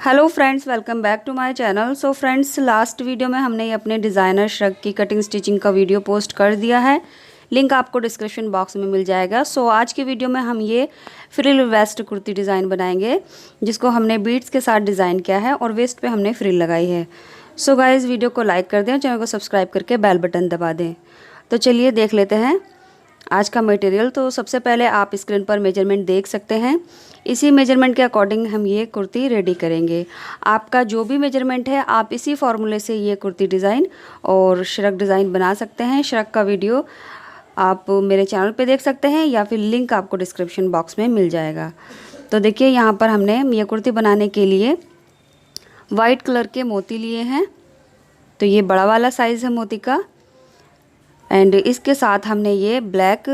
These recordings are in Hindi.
Hello friends, welcome back to my channel. So friends, last video में हमने अपने डिज़ाइनर श्रग की कटिंग स्टिचिंग का वीडियो पोस्ट कर दिया है। लिंक आपको डिस्क्रिप्शन बॉक्स में मिल जाएगा। सो आज की वीडियो में हम ये फ्रिल वेस्ट कुर्ती डिज़ाइन बनाएंगे, जिसको हमने बीड्स के साथ डिज़ाइन किया है और वेस्ट पे हमने फ्रिल लगाई है। सो गाइज़, वीडियो को लाइक कर दें और चैनल को सब्सक्राइब करके बेल बटन दबा दें। तो चलिए देख लेते हैं आज का मटेरियल। तो सबसे पहले आप स्क्रीन पर मेजरमेंट देख सकते हैं। इसी मेजरमेंट के अकॉर्डिंग हम ये कुर्ती रेडी करेंगे। आपका जो भी मेजरमेंट है, आप इसी फॉर्मूले से ये कुर्ती डिज़ाइन और श्रग डिज़ाइन बना सकते हैं। श्रग का वीडियो आप मेरे चैनल पे देख सकते हैं या फिर लिंक आपको डिस्क्रिप्शन बॉक्स में मिल जाएगा। तो देखिए, यहाँ पर हमने ये कुर्ती बनाने के लिए वाइट कलर के मोती लिए हैं। तो ये बड़ा वाला साइज़ है मोती का। एंड इसके साथ हमने ये ब्लैक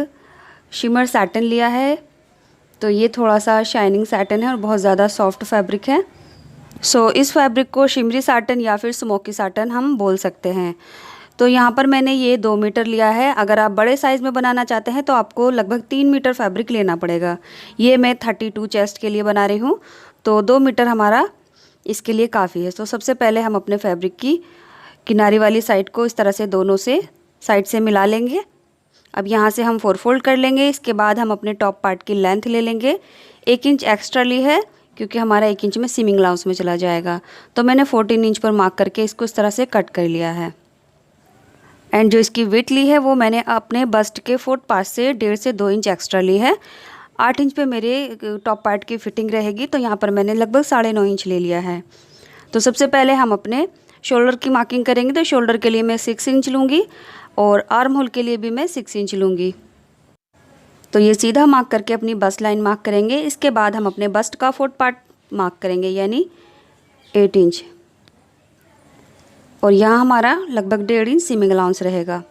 शिमर सैटिन लिया है। तो ये थोड़ा सा शाइनिंग सैटिन है और बहुत ज़्यादा सॉफ्ट फैब्रिक है। सो इस फैब्रिक को शिमरी सैटिन या फिर स्मोकी सैटिन हम बोल सकते हैं। तो यहाँ पर मैंने ये 2 मीटर लिया है। अगर आप बड़े साइज़ में बनाना चाहते हैं तो आपको लगभग 3 मीटर फैब्रिक लेना पड़ेगा। ये मैं 32 चेस्ट के लिए बना रही हूँ, तो 2 मीटर हमारा इसके लिए काफ़ी है। तो सबसे पहले हम अपने फैब्रिक की किनारी वाली साइड को इस तरह से दोनों से साइड से मिला लेंगे। अब यहाँ से हम 4 फोल्ड कर लेंगे। इसके बाद हम अपने टॉप पार्ट की लेंथ ले लेंगे। 1 इंच एक्स्ट्रा ली है क्योंकि हमारा 1 इंच में सीमिंग अलाउंस में चला जाएगा। तो मैंने 14 इंच पर मार्क करके इसको इस तरह से कट कर लिया है। एंड जो इसकी विड्थ ली है वो मैंने अपने बस्ट के फोर्थ पार्ट से 1.5 से 2 इंच एक्स्ट्रा ली है। 8 इंच पे मेरे टॉप पार्ट की फिटिंग रहेगी, तो यहाँ पर मैंने लगभग 9.5 इंच ले लिया है। तो सबसे पहले हम अपने शोल्डर की मार्किंग करेंगे। तो शोल्डर के लिए मैं 6 इंच लूँगी और आर्म होल के लिए भी मैं 6 इंच लूँगी। तो ये सीधा मार्क करके अपनी बस्ट लाइन मार्क करेंगे। इसके बाद हम अपने बस्ट का फोर्थ पार्ट मार्क करेंगे, यानी 8 इंच। और यहाँ हमारा लगभग 1.5 इंच सीमिंग अलाउंस रहेगा।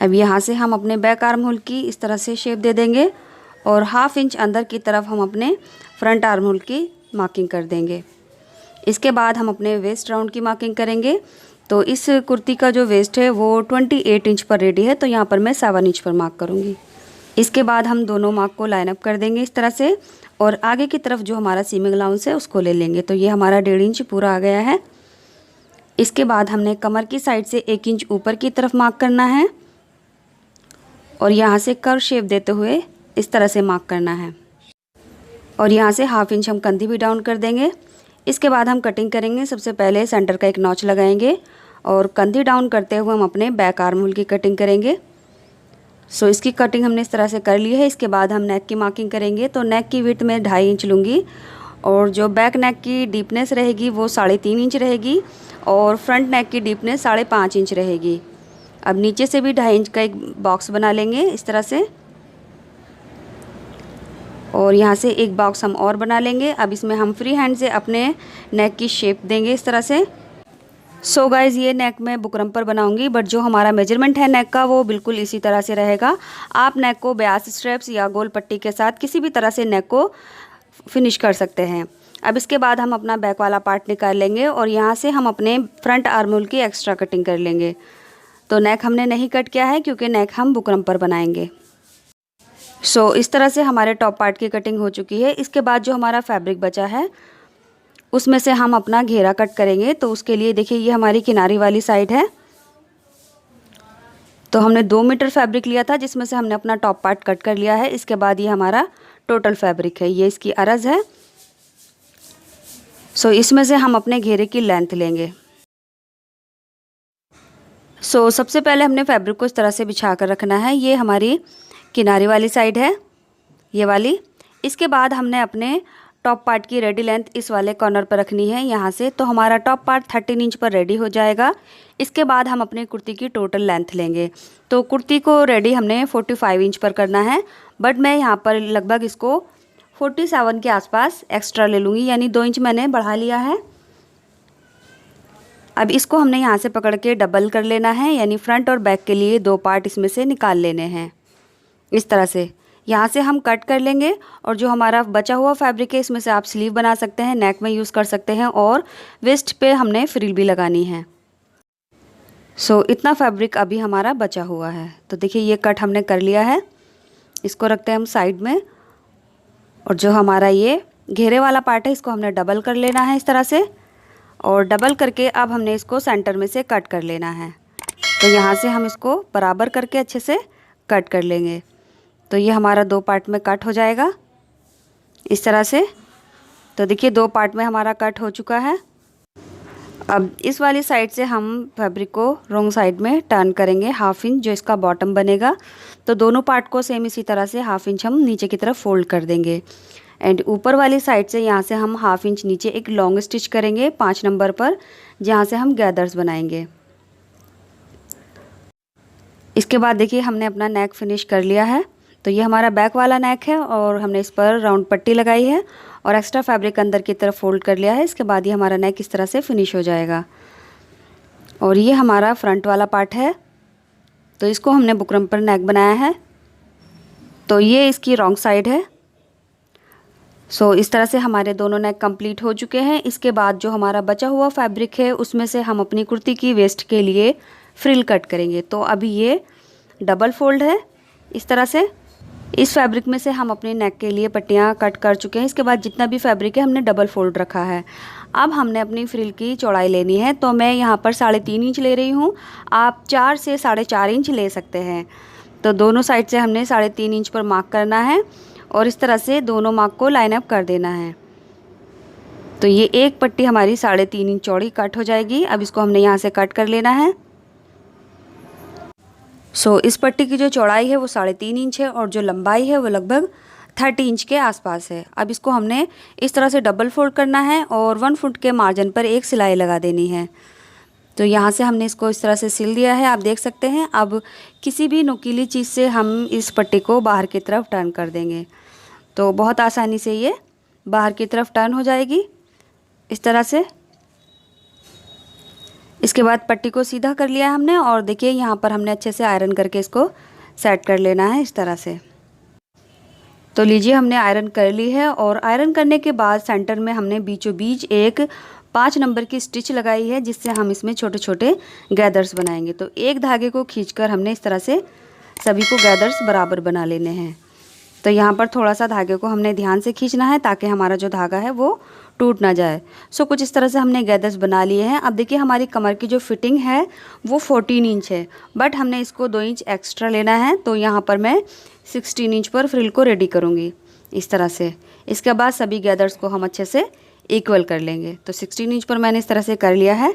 अब यहाँ से हम अपने बैक आर्म होल की इस तरह से शेप दे देंगे और 1/2 इंच अंदर की तरफ हम अपने फ्रंट आर्म होल की मार्किंग कर देंगे। इसके बाद हम अपने वेस्ट राउंड की मार्किंग करेंगे। तो इस कुर्ती का जो वेस्ट है वो 28 इंच पर रेडी है, तो यहाँ पर मैं 7 इंच पर मार्क करूँगी। इसके बाद हम दोनों मार्क को लाइन अप कर देंगे इस तरह से और आगे की तरफ जो हमारा सीमिंग अलाउंस है उसको ले लेंगे। तो ये हमारा 1.5 इंच पूरा आ गया है। इसके बाद हमने कमर की साइड से 1 इंच ऊपर की तरफ मार्क करना है और यहाँ से कर्व शेप देते हुए इस तरह से मार्क करना है। और यहाँ से 1/2 इंच हम कंधी भी डाउन कर देंगे। इसके बाद हम कटिंग करेंगे। सबसे पहले सेंटर का एक नॉच लगाएंगे और कंधी डाउन करते हुए हम अपने बैक आर्म होल की कटिंग करेंगे। सो इसकी कटिंग हमने इस तरह से कर ली है। इसके बाद हम नेक की मार्किंग करेंगे। तो नेक की विड्थ में 2.5 इंच लूँगी और जो बैक नेक की डीपनेस रहेगी वो 3.5 इंच रहेगी और फ्रंट नेक की डीपनेस 5.5 इंच रहेगी। अब नीचे से भी 2.5 इंच का एक बॉक्स बना लेंगे इस तरह से और यहाँ से एक बॉक्स हम और बना लेंगे। अब इसमें हम फ्री हैंड से अपने नेक की शेप देंगे इस तरह से। सो गाइज़, ये नेक मैं बुकरम पर बनाऊंगी, बट जो हमारा मेजरमेंट है नेक का वो बिल्कुल इसी तरह से रहेगा। आप नेक को 82 स्ट्रैप्स या गोल पट्टी के साथ किसी भी तरह से नेक को फिनिश कर सकते हैं। अब इसके बाद हम अपना बैक वाला पार्ट निकाल लेंगे और यहाँ से हम अपने फ्रंट आर्म होल की एक्स्ट्रा कटिंग कर लेंगे। तो नेक हमने नहीं कट किया है क्योंकि नेक हम बुकरम पर बनाएंगे। सो इस तरह से हमारे टॉप पार्ट की कटिंग हो चुकी है। इसके बाद जो हमारा फैब्रिक बचा है उसमें से हम अपना घेरा कट करेंगे। तो उसके लिए देखिए, ये हमारी किनारी वाली साइड है। तो हमने 2 मीटर फैब्रिक लिया था जिसमें से हमने अपना टॉप पार्ट कट कर लिया है। इसके बाद ये हमारा टोटल फैब्रिक है, ये इसकी अरज है। सो इसमें से हम अपने घेरे की लेंथ लेंगे। सो सबसे पहले हमने फैब्रिक को इस तरह से बिछा कर रखना है। ये हमारी किनारी वाली साइड है, ये वाली। इसके बाद हमने अपने टॉप पार्ट की रेडी लेंथ इस वाले कॉर्नर पर रखनी है यहाँ से। तो हमारा टॉप पार्ट 13 इंच पर रेडी हो जाएगा। इसके बाद हम अपनी कुर्ती की टोटल लेंथ लेंगे। तो कुर्ती को रेडी हमने 45 इंच पर करना है, बट मैं यहाँ पर लगभग इसको 47 के आसपास एक्स्ट्रा ले लूँगी, यानी 2 इंच मैंने बढ़ा लिया है। अब इसको हमने यहाँ से पकड़ के डबल कर लेना है, यानी फ्रंट और बैक के लिए 2 पार्ट इसमें से निकाल लेने हैं। इस तरह से यहाँ से हम कट कर लेंगे और जो हमारा बचा हुआ फैब्रिक है इसमें से आप स्लीव बना सकते हैं, नेक में यूज़ कर सकते हैं और वेस्ट पे हमने फ्रिल भी लगानी है। सो इतना फैब्रिक अभी हमारा बचा हुआ है। तो देखिए, ये कट हमने कर लिया है। इसको रखते हैं हम साइड में और जो हमारा ये घेरे वाला पार्ट है इसको हमने डबल कर लेना है इस तरह से, और डबल करके अब हमने इसको सेंटर में से कट कर लेना है। तो यहाँ से हम इसको बराबर करके अच्छे से कट कर लेंगे। तो ये हमारा 2 पार्ट में कट हो जाएगा इस तरह से। तो देखिए 2 पार्ट में हमारा कट हो चुका है। अब इस वाली साइड से हम फैब्रिक को रॉन्ग साइड में टर्न करेंगे 1/2 इंच, जो इसका बॉटम बनेगा। तो दोनों पार्ट को सेम इसी तरह से 1/2 इंच हम नीचे की तरफ फोल्ड कर देंगे। एंड ऊपर वाली साइड से यहाँ से हम 1/2 इंच नीचे एक लॉन्ग स्टिच करेंगे 5 नंबर पर, जहाँ से हम गैदर्स बनाएंगे। इसके बाद देखिए हमने अपना नेक फिनिश कर लिया है। तो ये हमारा बैक वाला नेक है और हमने इस पर राउंड पट्टी लगाई है और एक्स्ट्रा फैब्रिक अंदर की तरफ फोल्ड कर लिया है। इसके बाद ये हमारा नेक इस तरह से फिनिश हो जाएगा। और ये हमारा फ्रंट वाला पार्ट है, तो इसको हमने बुकरम पर नेक बनाया है। तो ये इसकी रॉन्ग साइड है। सो इस तरह से हमारे दोनों नेक कंप्लीट हो चुके हैं। इसके बाद जो हमारा बचा हुआ फैब्रिक है उसमें से हम अपनी कुर्ती की वेस्ट के लिए फ्रिल कट करेंगे। तो अभी ये डबल फोल्ड है इस तरह से। इस फैब्रिक में से हम अपने नेक के लिए पट्टियाँ कट कर चुके हैं। इसके बाद जितना भी फैब्रिक है हमने डबल फोल्ड रखा है। अब हमने अपनी फ्रिल की चौड़ाई लेनी है। तो मैं यहाँ पर 3.5 इंच ले रही हूँ, आप 4 से 4.5 इंच ले सकते हैं। तो दोनों साइड से हमने 3.5 इंच पर मार्क करना है और इस तरह से दोनों मार्क को लाइन अप कर देना है। तो ये एक पट्टी हमारी 3.5 इंच चौड़ी कट हो जाएगी। अब इसको हमने यहाँ से कट कर लेना है। सो इस पट्टी की जो चौड़ाई है वो 3.5 इंच है और जो लंबाई है वो लगभग 30 इंच के आसपास है। अब इसको हमने इस तरह से डबल फोल्ड करना है और 1 फुट के मार्जिन पर एक सिलाई लगा देनी है। तो यहाँ से हमने इसको इस तरह से सिल दिया है, आप देख सकते हैं। अब किसी भी नुकीली चीज़ से हम इस पट्टी को बाहर की तरफ टर्न कर देंगे। तो बहुत आसानी से ये बाहर की तरफ टर्न हो जाएगी इस तरह से। इसके बाद पट्टी को सीधा कर लिया हमने और देखिए यहाँ पर हमने अच्छे से आयरन करके इसको सेट कर लेना है इस तरह से। तो लीजिए हमने आयरन कर ली है और आयरन करने के बाद सेंटर में हमने बीचों बीच एक 5 नंबर की स्टिच लगाई है, जिससे हम इसमें छोटे छोटे गैदर्स बनाएंगे। तो एक धागे को खींचकर हमने इस तरह से सभी को गैदर्स बराबर बना लेने हैं। तो यहाँ पर थोड़ा सा धागे को हमने ध्यान से खींचना है ताकि हमारा जो धागा है वो टूट ना जाए। सो कुछ इस तरह से हमने गैदर्स बना लिए हैं। अब देखिए हमारी कमर की जो फिटिंग है वो 14 इंच है, बट हमने इसको 2 इंच एक्स्ट्रा लेना है। तो यहाँ पर मैं 16 इंच पर फ्रिल को रेडी करूँगी इस तरह से। इसके बाद सभी गैदर्स को हम अच्छे से इक्वल कर लेंगे। तो 16 इंच पर मैंने इस तरह से कर लिया है।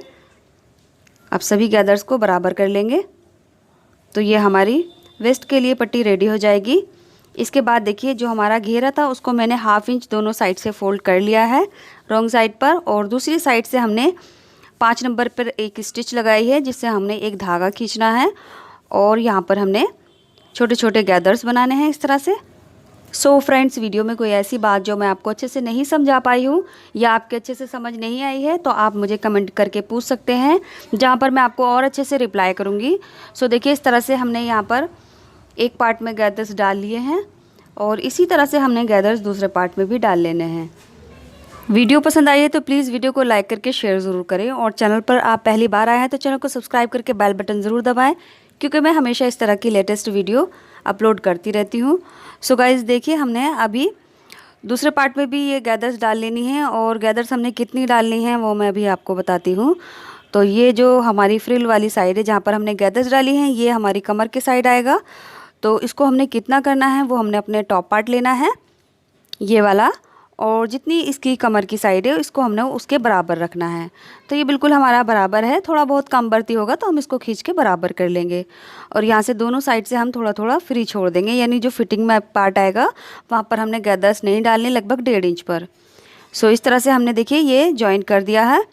अब सभी गैदर्स को बराबर कर लेंगे। तो ये हमारी वेस्ट के लिए पट्टी रेडी हो जाएगी। इसके बाद देखिए जो हमारा घेरा था उसको मैंने 1/2 इंच दोनों साइड से फोल्ड कर लिया है रॉन्ग साइड पर, और दूसरी साइड से हमने 5 नंबर पर एक स्टिच लगाई है, जिससे हमने एक धागा खींचना है और यहाँ पर हमने छोटे छोटे गैदर्स बनाने हैं इस तरह से। सो फ्रेंड्स, वीडियो में कोई ऐसी बात जो मैं आपको अच्छे से नहीं समझा पाई हूँ या आपके अच्छे से समझ नहीं आई है तो आप मुझे कमेंट करके पूछ सकते हैं, जहाँ पर मैं आपको और अच्छे से रिप्लाई करूँगी। सो देखिए इस तरह से हमने यहाँ पर एक पार्ट में गैदर्स डाल लिए हैं और इसी तरह से हमने गैदर्स दूसरे पार्ट में भी डाल लेने हैं। वीडियो पसंद आई है तो प्लीज़ वीडियो को लाइक करके शेयर ज़रूर करें, और चैनल पर आप पहली बार आए हैं तो चैनल को सब्सक्राइब करके बेल बटन ज़रूर दबाएं, क्योंकि मैं हमेशा इस तरह की लेटेस्ट वीडियो अपलोड करती रहती हूँ। सो गाइज़ देखिए हमने अभी दूसरे पार्ट में भी ये गैदर्स डाल लेनी है, और गैदर्स हमने कितनी डालनी है वो मैं अभी आपको बताती हूँ। तो ये जो हमारी फ्रिल वाली साइड है जहाँ पर हमने गैदर्स डाली हैं, ये हमारी कमर के साइड आएगा। तो इसको हमने कितना करना है वो हमने अपने टॉप पार्ट लेना है ये वाला, और जितनी इसकी कमर की साइड है इसको हमने उसके बराबर रखना है। तो ये बिल्कुल हमारा बराबर है, थोड़ा बहुत कम बढ़ती होगा तो हम इसको खींच के बराबर कर लेंगे। और यहाँ से दोनों साइड से हम थोड़ा थोड़ा फ्री छोड़ देंगे, यानी जो फिटिंग में पार्ट आएगा वहाँ पर हमने गैदर्स नहीं डालने, लगभग 1.5 इंच पर। सो इस तरह से हमने देखिए ये जॉइन कर दिया है।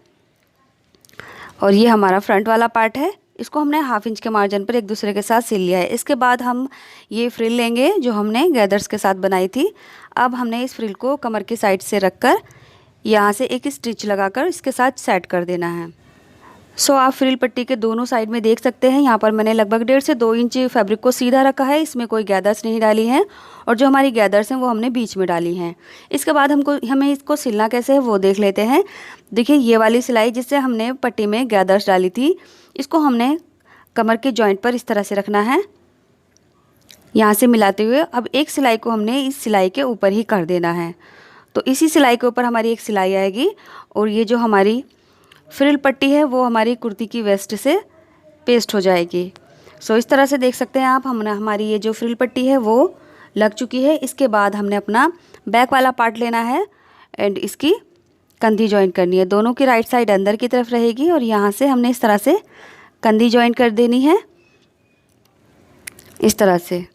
और ये हमारा फ्रंट वाला पार्ट है, इसको हमने 1/2 इंच के मार्जिन पर एक दूसरे के साथ सिल लिया है। इसके बाद हम ये फ्रिल लेंगे जो हमने गैदर्स के साथ बनाई थी। अब हमने इस फ्रिल को कमर की साइड से रखकर यहाँ से एक स्टिच लगाकर इसके साथ सेट कर देना है। सो आप फ्रिल पट्टी के दोनों साइड में देख सकते हैं, यहाँ पर मैंने लगभग 1.5 से 2 इंच फैब्रिक को सीधा रखा है, इसमें कोई गैदर्स नहीं डाली हैं, और जो हमारी गैदर्स हैं वो हमने बीच में डाली हैं। इसके बाद हमें इसको सिलना कैसे है वो देख लेते हैं। देखिए ये वाली सिलाई जिससे हमने पट्टी में गैदर्स डाली थी, इसको हमने कमर के जॉइंट पर इस तरह से रखना है, यहाँ से मिलाते हुए। अब एक सिलाई को हमने इस सिलाई के ऊपर ही कर देना है। तो इसी सिलाई के ऊपर हमारी एक सिलाई आएगी और ये जो हमारी फ्रिल पट्टी है वो हमारी कुर्ती की वेस्ट से पेस्ट हो जाएगी। सो इस तरह से देख सकते हैं आप, हमने हमारी ये जो फ्रिल पट्टी है वो लग चुकी है। इसके बाद हमने अपना बैक वाला पार्ट लेना है एंड इसकी कंधी जॉइन करनी है। दोनों की राइट साइड अंदर की तरफ रहेगी और यहाँ से हमने इस तरह से कंधी जॉइन कर देनी है, इस तरह से।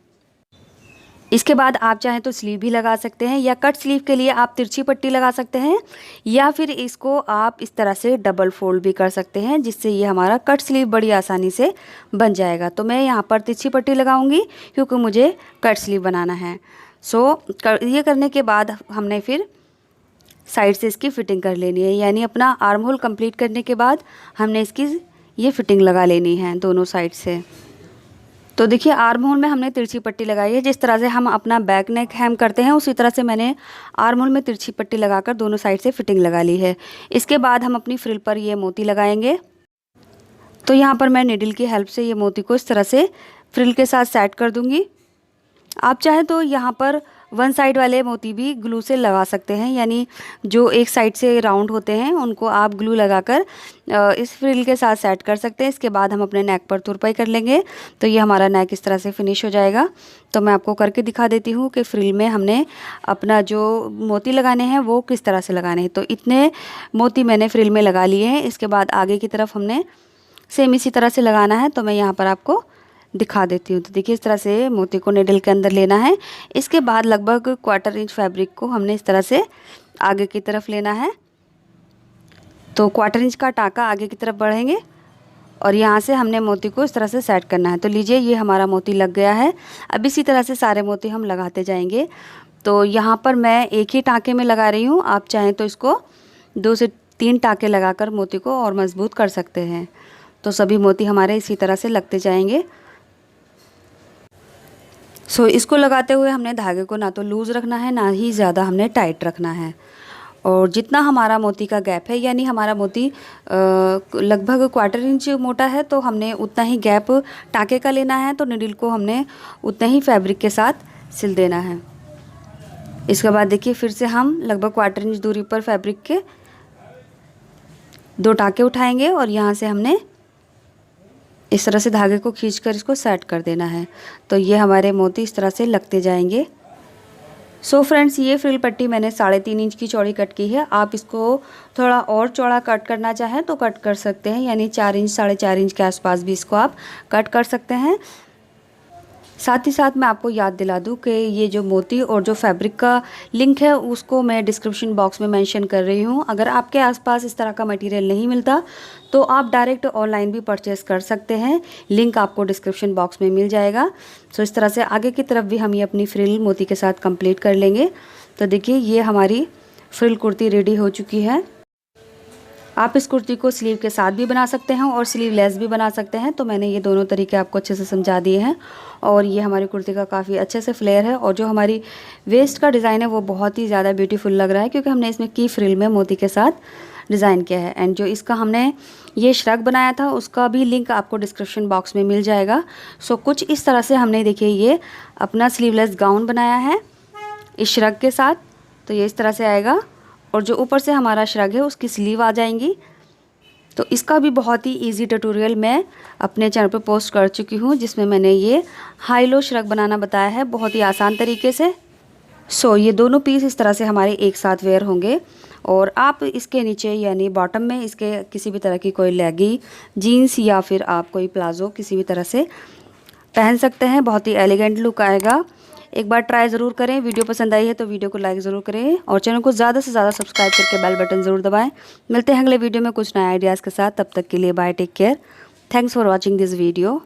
इसके बाद आप चाहें तो स्लीव भी लगा सकते हैं या कट स्लीव के लिए आप तिरछी पट्टी लगा सकते हैं या फिर इसको आप इस तरह से डबल फोल्ड भी कर सकते हैं, जिससे ये हमारा कट स्लीव बड़ी आसानी से बन जाएगा। तो मैं यहाँ पर तिरछी पट्टी लगाऊंगी क्योंकि मुझे कट स्लीव बनाना है। ये करने के बाद हमने फिर साइड से इसकी फ़िटिंग कर लेनी है, यानी अपना आर्म होल कंप्लीट करने के बाद हमने इसकी ये फ़िटिंग लगा लेनी है दोनों साइड से। तो देखिए आर्म होल में हमने तिरछी पट्टी लगाई है। जिस तरह से हम अपना बैक नेक हेम करते हैं उसी तरह से मैंने आर्म होल में तिरछी पट्टी लगाकर दोनों साइड से फ़िटिंग लगा ली है। इसके बाद हम अपनी फ्रिल पर ये मोती लगाएंगे। तो यहाँ पर मैं निडल की हेल्प से ये मोती को इस तरह से फ्रिल के साथ सेट कर दूँगी। आप चाहें तो यहाँ पर वन साइड वाले मोती भी ग्लू से लगा सकते हैं, यानी जो एक साइड से राउंड होते हैं उनको आप ग्लू लगाकर इस फ्रिल के साथ सेट कर सकते हैं। इसके बाद हम अपने नेक पर तुरपाई कर लेंगे तो ये हमारा नेक इस तरह से फिनिश हो जाएगा। तो मैं आपको करके दिखा देती हूँ कि फ्रिल में हमने अपना जो मोती लगाने हैं वो किस तरह से लगाने हैं। तो इतने मोती मैंने फ्रिल में लगा लिए हैं। इसके बाद आगे की तरफ हमने सेम इसी तरह से लगाना है। तो मैं यहाँ पर आपको दिखा देती हूँ। तो देखिए इस तरह से मोती को निडल के अंदर लेना है। इसके बाद लगभग 1/4 इंच फैब्रिक को हमने इस तरह से आगे की तरफ लेना है। तो 1/4 इंच का टाँका आगे की तरफ बढ़ेंगे और यहाँ से हमने मोती को इस तरह से सेट करना है। तो लीजिए ये हमारा मोती लग गया है। अब इसी तरह से सारे मोती हम लगाते जाएंगे। तो यहाँ पर मैं एक ही टाँके में लगा रही हूँ, आप चाहें तो इसको 2 से 3 टाँके लगाकर मोती को और मजबूत कर सकते हैं। तो सभी मोती हमारे इसी तरह से लगते जाएंगे। इसको लगाते हुए हमने धागे को ना तो लूज़ रखना है ना ही ज़्यादा हमने टाइट रखना है। और जितना हमारा मोती का गैप है, यानी हमारा मोती लगभग 1/4 इंच मोटा है, तो हमने उतना ही गैप टाँके का लेना है। तो निडल को हमने उतना ही फैब्रिक के साथ सिल देना है। इसके बाद देखिए फिर से हम लगभग 1/4 इंच दूरी पर फैब्रिक के 2 टाँके उठाएंगे और यहाँ से हमने इस तरह से धागे को खींचकर इसको सेट कर देना है। तो ये हमारे मोती इस तरह से लगते जाएंगे। फ्रेंड्स, ये फ्रिल पट्टी मैंने 3.5 इंच की चौड़ी कट की है। आप इसको थोड़ा और चौड़ा कट करना चाहें तो कट कर सकते हैं, यानी 4 इंच 4.5 इंच के आसपास भी इसको आप कट कर सकते हैं। साथ ही साथ मैं आपको याद दिला दूं कि ये जो मोती और जो फैब्रिक का लिंक है उसको मैं डिस्क्रिप्शन बॉक्स में मेंशन कर रही हूँ। अगर आपके आसपास इस तरह का मटेरियल नहीं मिलता तो आप डायरेक्ट ऑनलाइन भी परचेज़ कर सकते हैं, लिंक आपको डिस्क्रिप्शन बॉक्स में मिल जाएगा। इस तरह से आगे की तरफ भी हम ये अपनी फ्रिल मोती के साथ कंप्लीट कर लेंगे। तो देखिए ये हमारी फ्रिल कुर्ती रेडी हो चुकी है। आप इस कुर्ती को स्लीव के साथ भी बना सकते हैं और स्लीवलेस भी बना सकते हैं। तो मैंने ये दोनों तरीके आपको अच्छे से समझा दिए हैं और ये हमारी कुर्ती का काफ़ी अच्छे से फ्लेयर है। और जो हमारी वेस्ट का डिज़ाइन है वो बहुत ही ज़्यादा ब्यूटीफुल लग रहा है, क्योंकि हमने इसमें की फ्रिल में मोती के साथ डिज़ाइन किया है। एंड जो इसका हमने ये श्रग बनाया था उसका भी लिंक आपको डिस्क्रिप्शन बॉक्स में मिल जाएगा। कुछ इस तरह से हमने देखिए ये अपना स्लीवलेस गाउन बनाया है इस श्रग के साथ। तो ये इस तरह से आएगा और जो ऊपर से हमारा श्रग है उसकी स्लीव आ जाएंगी। तो इसका भी बहुत ही इजी ट्यूटोरियल मैं अपने चैनल पे पोस्ट कर चुकी हूँ, जिसमें मैंने ये हाई लो श्रग बनाना बताया है बहुत ही आसान तरीके से। ये दोनों पीस इस तरह से हमारे एक साथ वेयर होंगे और आप इसके नीचे यानी बॉटम में इसके किसी भी तरह की कोई लेगी जीन्स या फिर आप कोई प्लाज़ो किसी भी तरह से पहन सकते हैं। बहुत ही एलिगेंट लुक आएगा। एक बार ट्राई ज़रूर करें। वीडियो पसंद आई है तो वीडियो को लाइक ज़रूर करें और चैनल को ज़्यादा से ज़्यादा सब्सक्राइब करके बेल बटन ज़रूर दबाएं। मिलते हैं अगले वीडियो में कुछ नए आइडियाज़ के साथ। तब तक के लिए bye, take care, thanks for watching this video.